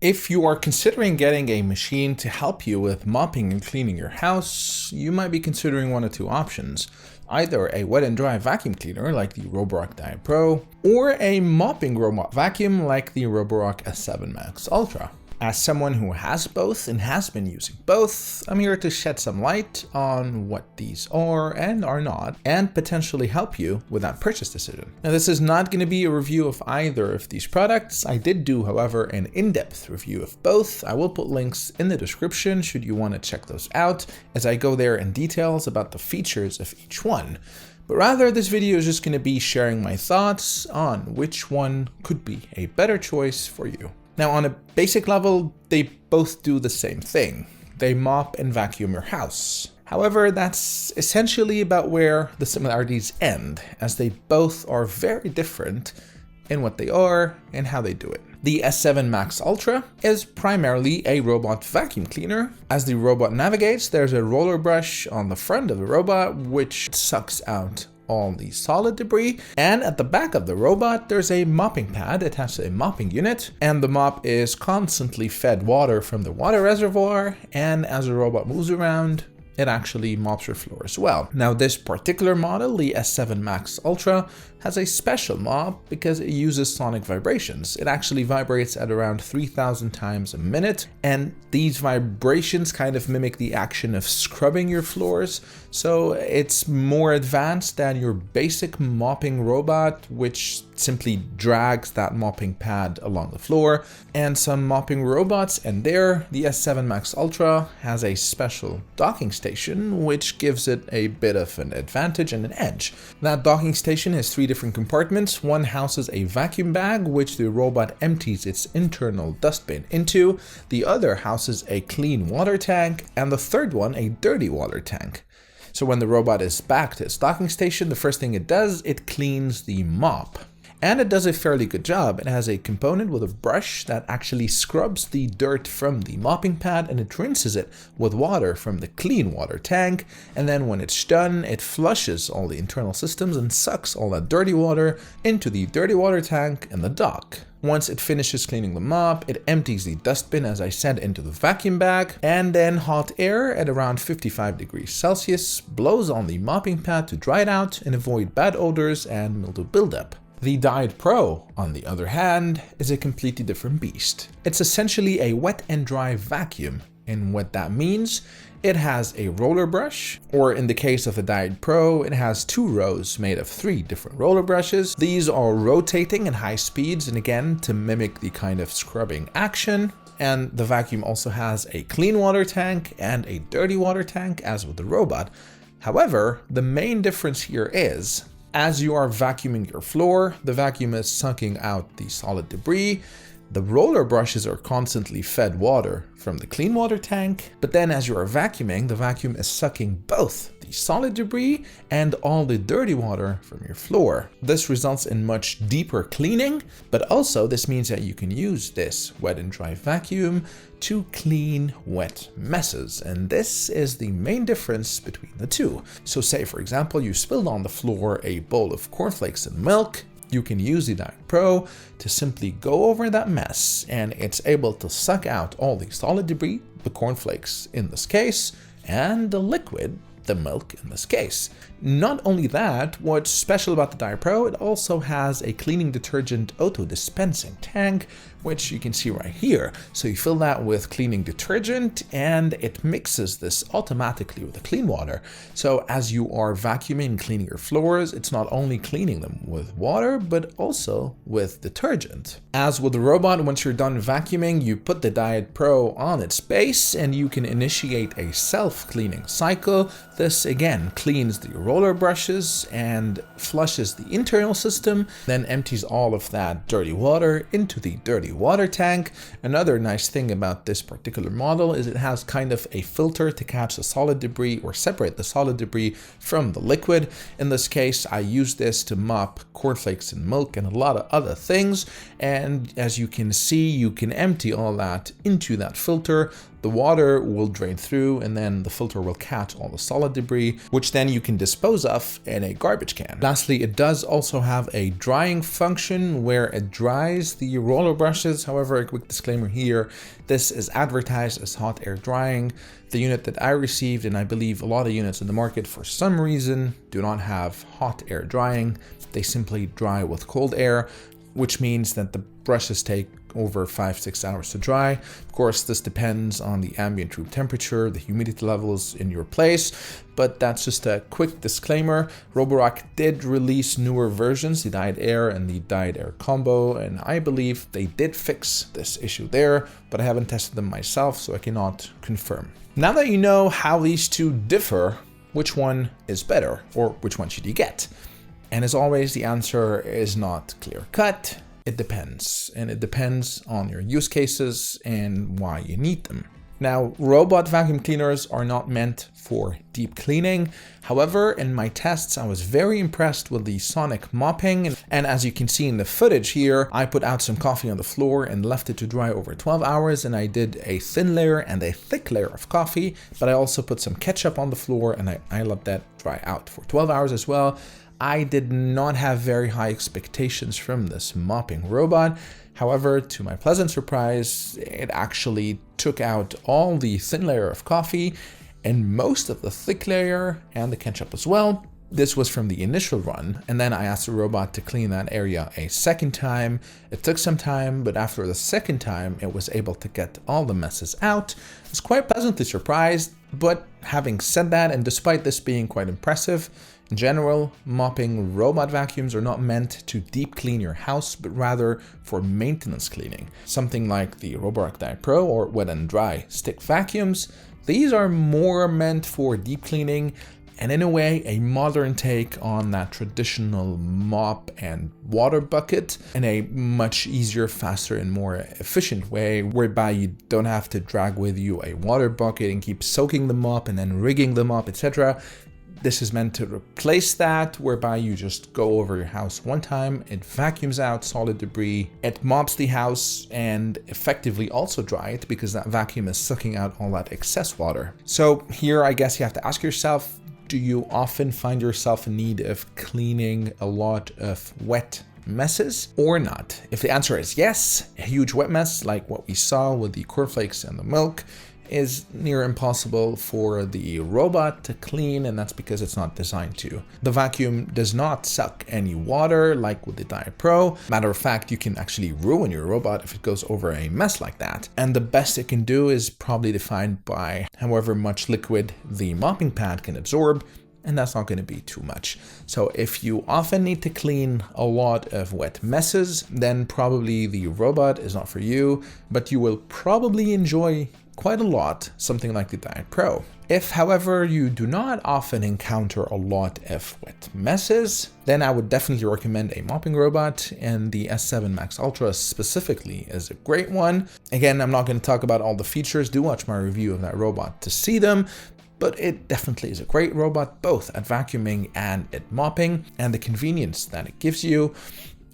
If you are considering getting a machine to help you with mopping and cleaning your house, you might be considering one of two options. Either a wet and dry vacuum cleaner like the Roborock Dyad Pro, or a mopping robot vacuum like the Roborock S7 Max Ultra. As someone who has both and has been using both, I'm here to shed some light on what these are and are not, and potentially help you with that purchase decision. Now, this is not going to be a review of either of these products. I did do, however, an in-depth review of both. I will put links in the description should you want to check those out, as I go there in details about the features of each one. But rather, this video is just going to be sharing my thoughts on which one could be a better choice for you. Now, on a basic level, they both do the same thing. They mop and vacuum your house. However, that's essentially about where the similarities end, as they both are very different in what they are and how they do it. The S7 Max Ultra is primarily a robot vacuum cleaner. As the robot navigates, there's a roller brush on the front of the robot, which sucks out all the solid debris, and at the back of the robot there's a mopping pad attached to a mopping unit, and the mop is constantly fed water from the water reservoir, and as the robot moves around, it actually mops your floor as well. Now, this particular model, the S7 Max Ultra, has a special mop because it uses sonic vibrations. It actually vibrates at around 3,000 times a minute, and these vibrations kind of mimic the action of scrubbing your floors, so it's more advanced than your basic mopping robot, which simply drags that mopping pad along the floor. And some mopping robots, and there, the S7 Max Ultra has a special docking station, which gives it a bit of an advantage and an edge. That docking station has 3 different compartments. One houses a vacuum bag, which the robot empties its internal dustbin into. The other houses a clean water tank, and the third one a dirty water tank. So when the robot is back to its docking station, the first thing it does, it cleans the mop. And it does a fairly good job. It has a component with a brush that actually scrubs the dirt from the mopping pad, and it rinses it with water from the clean water tank. And then when it's done, it flushes all the internal systems and sucks all that dirty water into the dirty water tank in the dock. Once it finishes cleaning the mop, it empties the dustbin, as I said, into the vacuum bag, and then hot air at around 55 degrees Celsius blows on the mopping pad to dry it out and avoid bad odors and mildew buildup. The Dyad Pro, on the other hand, is a completely different beast. It's essentially a wet and dry vacuum, and what that means, it has a roller brush, or in the case of the Dyad Pro, it has 2 rows made of 3 different roller brushes. These are rotating at high speeds, and again, to mimic the kind of scrubbing action. And the vacuum also has a clean water tank and a dirty water tank, as with the robot. However, the main difference here is, as you are vacuuming your floor, the vacuum is sucking out the solid debris. The roller brushes are constantly fed water from the clean water tank, but then as you are vacuuming, the vacuum is sucking both the solid debris and all the dirty water from your floor. This results in much deeper cleaning, but also this means that you can use this wet and dry vacuum to clean wet messes, and this is the main difference between the two. So say, for example, you spilled on the floor a bowl of cornflakes and milk. You can use the Dyad Pro to simply go over that mess, and it's able to suck out all the solid debris, the cornflakes in this case, and the liquid, the milk in this case. Not only that, what's special about the Dyad Pro, it also has a cleaning detergent auto-dispensing tank, which you can see right here. So you fill that with cleaning detergent, and it mixes this automatically with the clean water. So as you are vacuuming and cleaning your floors, it's not only cleaning them with water, but also with detergent. As with the robot, once you're done vacuuming, you put the Dyad Pro on its base, and you can initiate a self-cleaning cycle. This again cleans the roller brushes and flushes the internal system, then empties all of that dirty water into the dirty water tank. Another nice thing about this particular model is it has kind of a filter to catch the solid debris or separate the solid debris from the liquid. In this case, I use this to mop cornflakes and milk and a lot of other things, and as you can see, you can empty all that into that filter, the water will drain through and then the filter will catch all the solid debris, which then you can dispose of in a garbage can. Lastly, it does also have a drying function where it dries the roller brushes. However, a quick disclaimer here, this is advertised as hot air drying. The unit that I received, and I believe a lot of units in the market for some reason, do not have hot air drying. They simply dry with cold air, which means that the brushes take over 5-6 hours to dry. Of course, this depends on the ambient room temperature, the humidity levels in your place, but that's just a quick disclaimer. Roborock did release newer versions, the Dyad Air and the Dyad Air Combo, and I believe they did fix this issue there, but I haven't tested them myself, so I cannot confirm. Now that you know how these two differ, which one is better, or which one should you get? And as always, the answer is not clear-cut. It depends, and it depends on your use cases and why you need them. Now, robot vacuum cleaners are not meant for deep cleaning. However, in my tests, I was very impressed with the sonic mopping. And as you can see in the footage here, I put out some coffee on the floor and left it to dry over 12 hours. And I did a thin layer and a thick layer of coffee, but I also put some ketchup on the floor and I let that dry out for 12 hours as well. I did not have very high expectations from this mopping robot. However, to my pleasant surprise, it actually took out all the thin layer of coffee and most of the thick layer and the ketchup as well. This was from the initial run, and then I asked the robot to clean that area a second time. It took some time, but after the second time, it was able to get all the messes out. I was quite pleasantly surprised, but having said that, and despite this being quite impressive, in general, mopping robot vacuums are not meant to deep clean your house, but rather for maintenance cleaning. Something like the Roborock Dyad Pro or wet and dry stick vacuums, these are more meant for deep cleaning, and in a way, a modern take on that traditional mop and water bucket in a much easier, faster, and more efficient way, whereby you don't have to drag with you a water bucket and keep soaking them up and then rigging them up, etc. This is meant to replace that, whereby you just go over your house one time, it vacuums out solid debris, it mops the house, and effectively also dry it because that vacuum is sucking out all that excess water. So here, I guess you have to ask yourself, do you often find yourself in need of cleaning a lot of wet messes or not? If the answer is yes, a huge wet mess like what we saw with the cornflakes and the milk is near impossible for the robot to clean, and that's because it's not designed to. The vacuum does not suck any water like with the Dyad Pro. Matter of fact, you can actually ruin your robot if it goes over a mess like that. And the best it can do is probably defined by however much liquid the mopping pad can absorb, and that's not going to be too much. So if you often need to clean a lot of wet messes, then probably the robot is not for you, but you will probably enjoy quite a lot something like the Dyad Pro. If, however, you do not often encounter a lot of wet messes, then I would definitely recommend a mopping robot, and the S7 Max Ultra specifically is a great one. Again, I'm not going to talk about all the features, do watch my review of that robot to see them, but it definitely is a great robot, both at vacuuming and at mopping, and the convenience that it gives you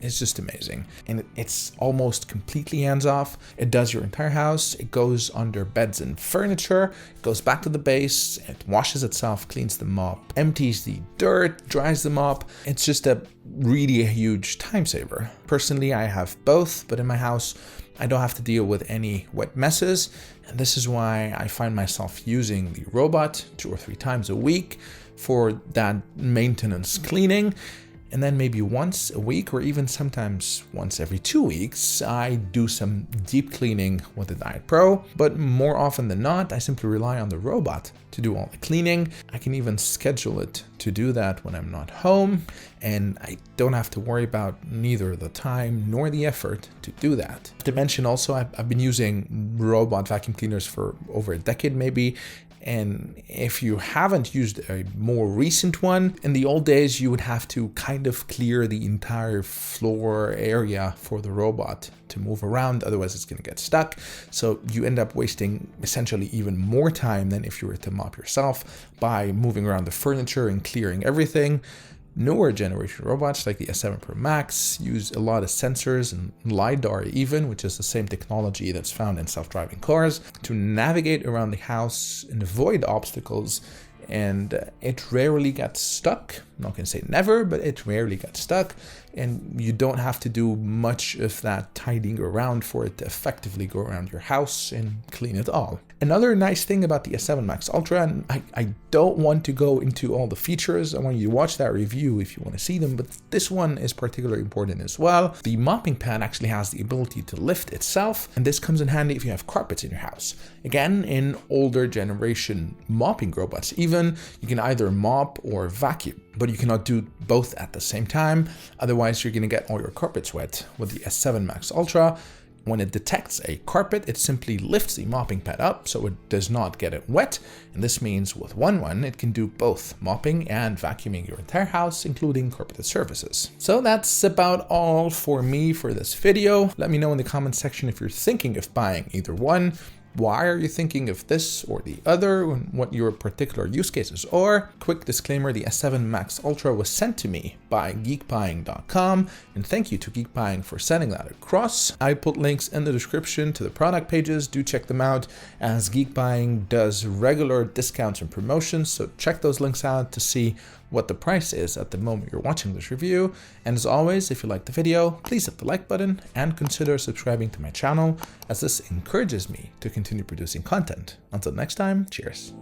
is just amazing. And it's almost completely hands-off. It does your entire house. It goes under beds and furniture. It goes back to the base. It washes itself, cleans them up, empties the dirt, dries them up. It's just really a huge time saver. Personally, I have both, but in my house, I don't have to deal with any wet messes. And this is why I find myself using the robot 2 or 3 times a week for that maintenance cleaning. And then maybe once a week, or even sometimes once every 2 weeks, I do some deep cleaning with the Dyad Pro. But more often than not, I simply rely on the robot to do all the cleaning. I can even schedule it to do that when I'm not home, and I don't have to worry about neither the time nor the effort to do that. To mention also, I've been using robot vacuum cleaners for over a decade maybe. And if you haven't used a more recent one, in the old days, you would have to kind of clear the entire floor area for the robot to move around. Otherwise, it's going to get stuck. So you end up wasting essentially even more time than if you were to mop yourself by moving around the furniture and clearing everything. Newer generation robots like the S7 Pro Max use a lot of sensors and LiDAR even, which is the same technology that's found in self-driving cars, to navigate around the house and avoid obstacles, and it rarely gets stuck. I'm not going to say never, but it rarely gets stuck, and you don't have to do much of that tidying around for it to effectively go around your house and clean it all. Another nice thing about the S7 Max Ultra, and I don't want to go into all the features, I want you to watch that review if you want to see them, but this one is particularly important as well. The mopping pad actually has the ability to lift itself, and this comes in handy if you have carpets in your house. Again, in older generation mopping robots even, you can either mop or vacuum, but you cannot do both at the same time, otherwise you're going to get all your carpets wet. With the S7 Max Ultra, when it detects a carpet, it simply lifts the mopping pad up so it does not get it wet, and this means with one it can do both mopping and vacuuming your entire house, including carpeted surfaces. So that's about all for me for this video. Let me know in the comment section if you're thinking of buying either one. Why are you thinking of this or the other, and what your particular use cases are? Quick disclaimer, the S7 Max Ultra was sent to me by geekbuying.com, and thank you to Geekbuying for sending that across. I put links in the description to the product pages, do check them out, as Geekbuying does regular discounts and promotions, so check those links out to see what the price is at the moment you're watching this review. And as always, if you liked the video, please hit the like button and consider subscribing to my channel, as this encourages me to continue producing content. Until next time, cheers.